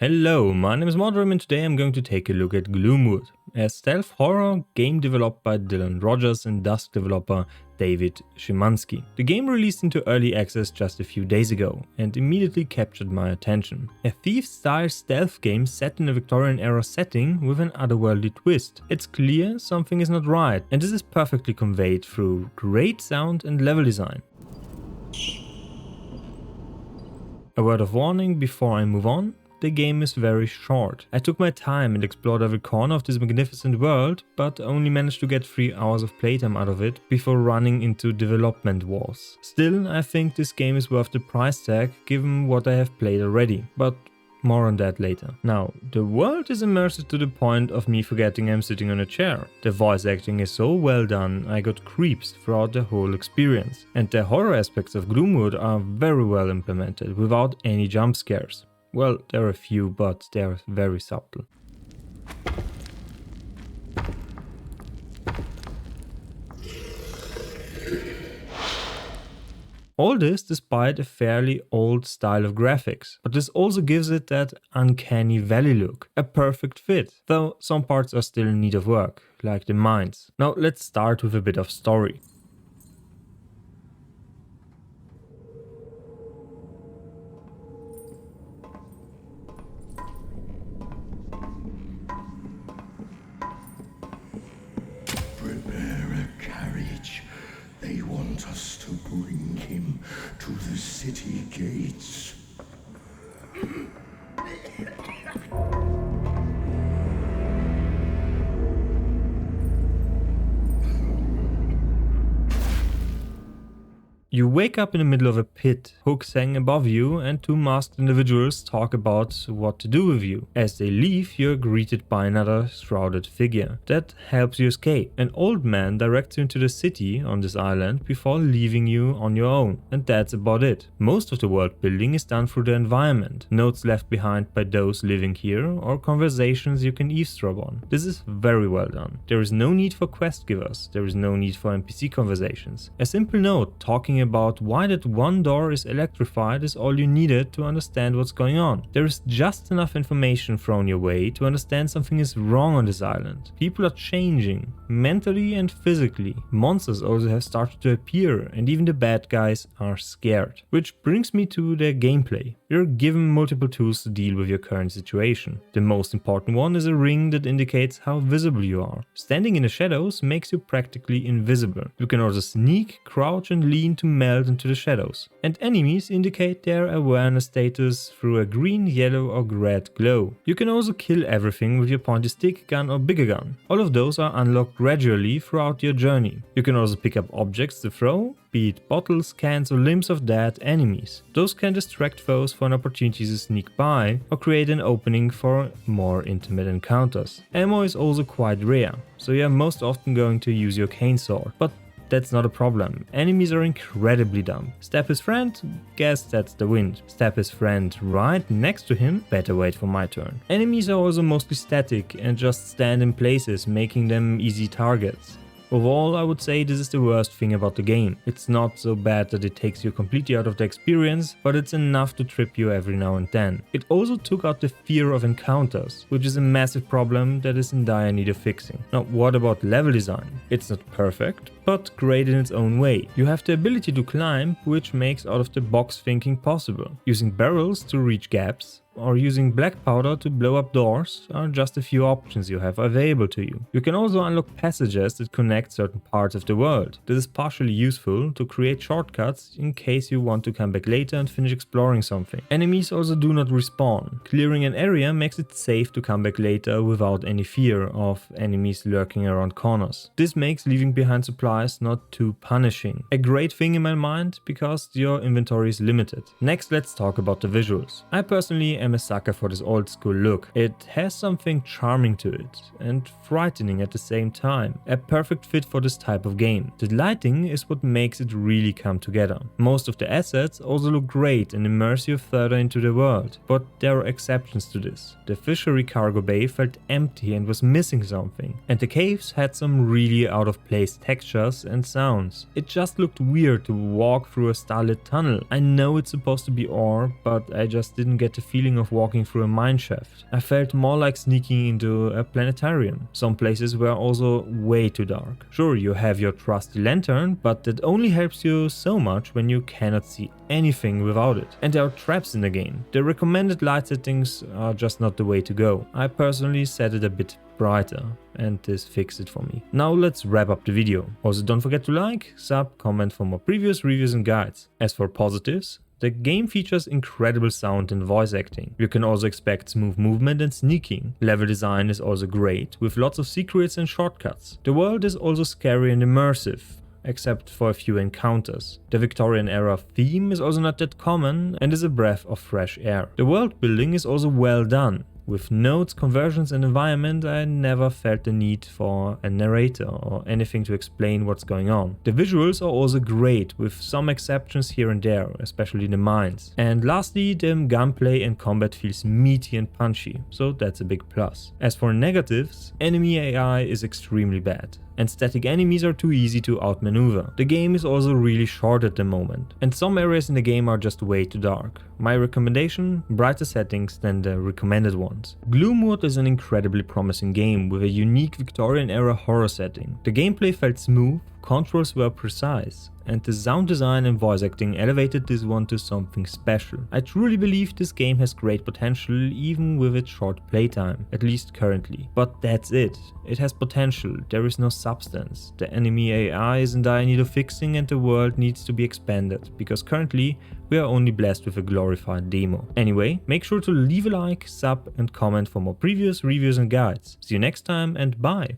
Hello, my name is Modrim and today I'm going to take a look at Gloomwood, a stealth horror game developed by Dillon and Dusk developer David Szymanski. The game released into early access just a few days ago and immediately captured my attention. A thief-style stealth game set in a Victorian era setting with an otherworldly twist. It's clear something is not right, and this is perfectly conveyed through great sound and level design. A word of warning before I move on. The game is very short. I took my time and explored every corner of this magnificent world, but only managed to get 3 hours of playtime out of it before running into development wars. Still, I think this game is worth the price tag given what I have played already, but more on that later. Now, the world is immersive to the point of me forgetting I'm sitting on a chair. The voice acting is so well done, I got creeps throughout the whole experience. And the horror aspects of Gloomwood are very well implemented, without any jump scares. Well, there are a few, but they are very subtle. All this despite a fairly old style of graphics, but this also gives it that uncanny valley look, a perfect fit, though some parts are still in need of work, like the mines. Now let's start with a bit of story. They want us to bring him to the city gates. You wake up in the middle of a pit, hooks hang above you and 2 masked individuals talk about what to do with you. As they leave, you're greeted by another shrouded figure that helps you escape. An old man directs you into the city on this island before leaving you on your own, and that's about it. Most of the world building is done through the environment, notes left behind by those living here or conversations you can eavesdrop on. This is very well done. There is no need for quest givers, there is no need for NPC conversations. A simple note talking about why that one door is electrified is all you needed to understand what's going on. There is just enough information thrown your way to understand something is wrong on this island. People are changing, mentally and physically. Monsters also have started to appear and even the bad guys are scared. Which brings me to the gameplay. You're given multiple tools to deal with your current situation. The most important one is a ring that indicates how visible you are. Standing in the shadows makes you practically invisible. You can also sneak, crouch and lean to melt into the shadows. And enemies indicate their awareness status through a green, yellow or red glow. You can also kill everything with your pointy stick gun or bigger gun. All of those are unlocked gradually throughout your journey. You can also pick up objects to throw, be it bottles, cans or limbs of dead enemies. Those can distract foes for an opportunity to sneak by or create an opening for more intimate encounters. Ammo is also quite rare, so you're most often going to use your canesword, but that's not a problem. Enemies are incredibly dumb. Stab his friend? Guess that's the wind. Stab his friend right next to him? Better wait for my turn. Enemies are also mostly static and just stand in places, making them easy targets. Overall, I would say this is the worst thing about the game. It's not so bad that it takes you completely out of the experience, but it's enough to trip you every now and then. It also took out the fear of encounters, which is a massive problem that is in dire need of fixing. Now, what about level design? It's not perfect, but great in its own way. You have the ability to climb, which makes out of the box thinking possible. Using barrels to reach gaps, or using black powder to blow up doors are just a few options you have available to you. You can also unlock passages that connect certain parts of the world. This is partially useful to create shortcuts in case you want to come back later and finish exploring something. Enemies also do not respawn. Clearing an area makes it safe to come back later without any fear of enemies lurking around corners. This makes leaving behind supplies not too punishing. A great thing in my mind because your inventory is limited. Next, let's talk about the visuals. I personally am a sucker for this old school look. It has something charming to it and frightening at the same time. A perfect fit for this type of game. The lighting is what makes it really come together. Most of the assets also look great and immerse you further into the world, but there are exceptions to this. The fishery cargo bay felt empty and was missing something, and the caves had some really out of place textures and sounds. It just looked weird to walk through a starlit tunnel. I know it's supposed to be ore, but I just didn't get the feeling feeling of walking through a mineshaft. I felt more like sneaking into a planetarium. Some places were also way too dark. Sure, you have your trusty lantern, but that only helps you so much when you cannot see anything without it. And there are traps in the game. The recommended light settings are just not the way to go. I personally set it a bit brighter, and this fixed it for me. Now let's wrap up the video. Also don't forget to like, sub, comment for more previous reviews and guides. As for positives, the game features incredible sound and voice acting. You can also expect smooth movement and sneaking. Level design is also great, with lots of secrets and shortcuts. The world is also scary and immersive, except for a few encounters. The Victorian era theme is also not that common and is a breath of fresh air. The world building is also well done. With notes, conversions and environment, I never felt the need for a narrator or anything to explain what's going on. The visuals are also great, with some exceptions here and there, especially the mines. And lastly, the gunplay and combat feels meaty and punchy, so that's a big plus. As for negatives, enemy AI is extremely bad, and static enemies are too easy to outmaneuver. The game is also really short at the moment, and some areas in the game are just way too dark. My recommendation: brighter settings than the recommended ones. Gloomwood is an incredibly promising game with a unique Victorian era horror setting. The gameplay felt smooth, controls were precise, and the sound design and voice acting elevated this one to something special. I truly believe this game has great potential even with its short playtime, at least currently. But that's it. It has potential, there is no substance. The enemy AI is in dire need of fixing and the world needs to be expanded, because currently we are only blessed with a glorified demo. Anyway, make sure to leave a like, sub and comment for more previous reviews and guides. See you next time and bye!